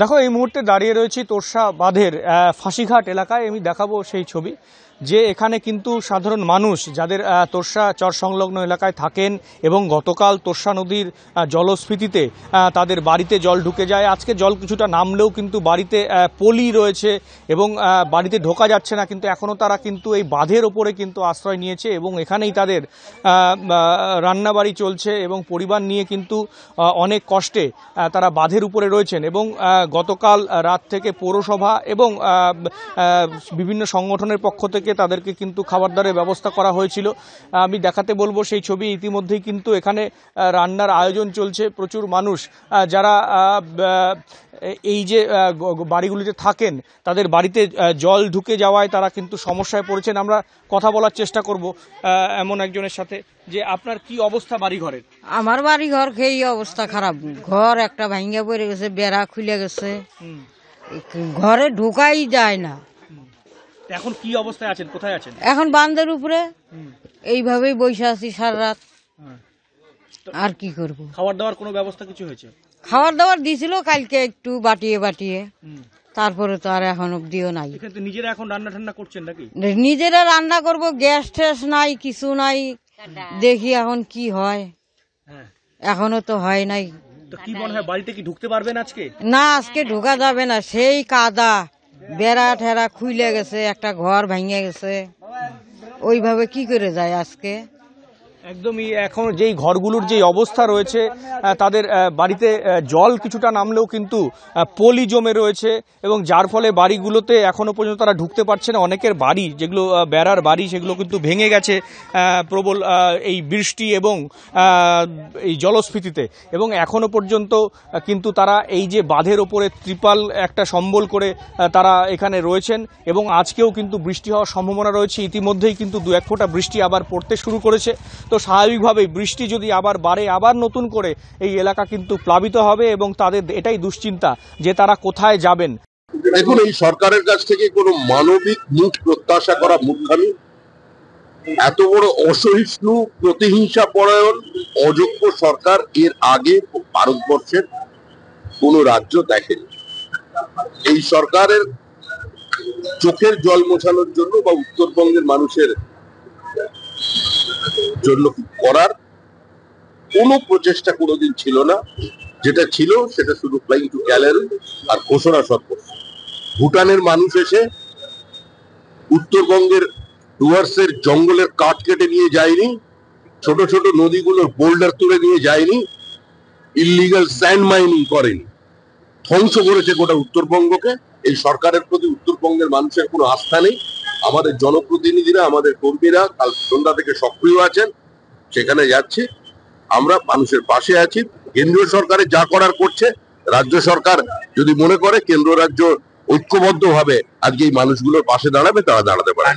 দেখো এই মুহূর্তে দাঁড়িয়ে রয়েছি তোরসা বাঁধের ফাঁসিঘাট এলাকায়। আমি দেখাবো সেই ছবি যে এখানে কিন্তু সাধারণ মানুষ যাদের তোরসা চর সংলগ্ন এলাকায় থাকেন এবং গতকাল তোরসা নদীর জলস্ফীতিতে তাদের বাড়িতে জল ঢুকে যায়। আজকে জল কিছুটা নামলেও কিন্তু বাড়িতে পলি রয়েছে এবং বাড়িতে ঢোকা যাচ্ছে না, কিন্তু এখনও তারা কিন্তু এই বাঁধের ওপরে কিন্তু আশ্রয় নিয়েছে এবং এখানেই তাদের রান্নাবাড়ি চলছে এবং পরিবার নিয়ে কিন্তু অনেক কষ্টে তারা বাঁধের উপরে রয়েছেন। এবং গতকাল রাত থেকে পৌরসভা এবং বিভিন্ন সংগঠনের পক্ষ থেকে তাদেরকে কিন্তু খাবার দাবারের ব্যবস্থা করা হয়েছিল। আমি দেখাতে বলবো সেই ছবি। ইতিমধ্যেই কিন্তু এখানে রান্নার আয়োজন চলছে। প্রচুর মানুষ যারা এই যে বাড়িগুলিতে থাকেন তাদের বাড়িতে জল ঢুকে যাওয়ায় তারা কিন্তু সমস্যায় পড়েছেন। আমরা কথা বলার চেষ্টা করব এমন একজনের সাথে যে আপনার কি অবস্থা বাড়ি ঘরের? আমার বাড়ি ঘর খেয়ে অবস্থা খারাপ, ঘর একটা ভাঙ্গা পড়ে গেছে, বেড়া খুলে গেছে, ঘরে ঢোকাই যায় না। এখন কি অবস্থায় আছেন, কোথায় আছেন? এখন বাঁধের উপরে এইভাবেই বসে আছি সারা রাত। আর কি করব? খাবার দাবার কোনো ব্যবস্থা কিছু হয়েছে? খাবার দাবার দিয়েছিল কালকে একটু বাটিয়ে বাটিয়ে, তারপরে তো আর এখন অব্দিও নাই। নিজেরা এখন রান্না ঠান্না করছেন নাকি? নিজেরা রান্না করব, গ্যাস ট্যাস নাই, কিছু নাই, দেখি এখন কি হয়। এখনো তো হয় নাই। তো কি মনে হয় বাড়িতে কি ঢুকতে পারবেন আজকে? না, আজকে ঢোকা যাবে না, সেই কাদা, বেড়া ঠেরা খুলে গেছে, একটা ঘর ভেঙে গেছে, ওইভাবে কি করে যায় আজকে? একদমই এখন যেই ঘরগুলোর যে অবস্থা রয়েছে তাদের বাড়িতে জল কিছুটা নামলেও কিন্তু পলি জমে রয়েছে এবং যার ফলে বাড়িগুলোতে এখনো পর্যন্ত তারা ঢুকতে পারছে না। অনেকের বাড়ি যেগুলো বেড়ার বাড়ি সেগুলো কিন্তু ভেঙে গেছে প্রবল এই বৃষ্টি এবং এই জলস্ফীতিতে, এবং এখনো পর্যন্ত কিন্তু তারা এই যে বাঁধের ওপরে ত্রিপাল একটা সম্বল করে তারা এখানে রয়েছেন এবং আজকেও কিন্তু বৃষ্টি হওয়ার সম্ভাবনা রয়েছে। ইতিমধ্যেই কিন্তু দু এক ফোঁটা বৃষ্টি আবার পড়তে শুরু করেছে। তো স্বাভাবিকভাবেই বৃষ্টি যদি আবার বাড়ে, আবার নতুন করে এই এলাকা কিন্তু প্লাবিত হবে এবং তাদের এটাই দুশ্চিন্তা যে তারা কোথায় যাবেন। দেখুন, এই সরকারের কাছ থেকে কোনো মানবিক মুখ প্রত্যাশা করা মূর্খামি। এত বড় অসহিষ্ণু, প্রতিহিংসা পরায়ণ, অযোগ্য সরকার এর আগে ভারতবর্ষের কোন রাজ্য দেখেনি। এই সরকারের চোখের জল মোছানোর জন্য বা উত্তরবঙ্গের মানুষের জন্য করার কোনো প্রচেষ্টা কোনোদিন ছিল না। যেটা ছিল সেটা শুধু ফ্লাইং টু গ্যালারি আর ঘোষণা সর্বস্ব। ভুটানের মানুষ এসে উত্তরবঙ্গের ডুয়ার্সের জঙ্গলের কাঠ কেটে নিয়ে যায়নি, ছোট ছোট নদীগুলোর বোল্ডার তুলে নিয়ে যায়নি, ইললিগাল স্যান্ড মাইনিং করেনি, ধ্বংস করেছে গোটা উত্তরবঙ্গকে। এই সরকারের প্রতি উত্তরবঙ্গের মানুষের কোনো আস্থা নেই। আমাদের জনপ্রতিনিধিরা, আমাদের কর্মীরা কাল সন্ধ্যা থেকে সক্রিয় আছেন, সেখানে যাচ্ছে। আমরা মানুষের পাশে আছি। কেন্দ্রীয় সরকারে যা করার করছে, রাজ্য সরকার যদি মনে করে কেন্দ্র রাজ্য ঐক্যবদ্ধভাবে আজকে এই মানুষগুলোর পাশে দাঁড়াবে, তারা দাঁড়াতে পারে।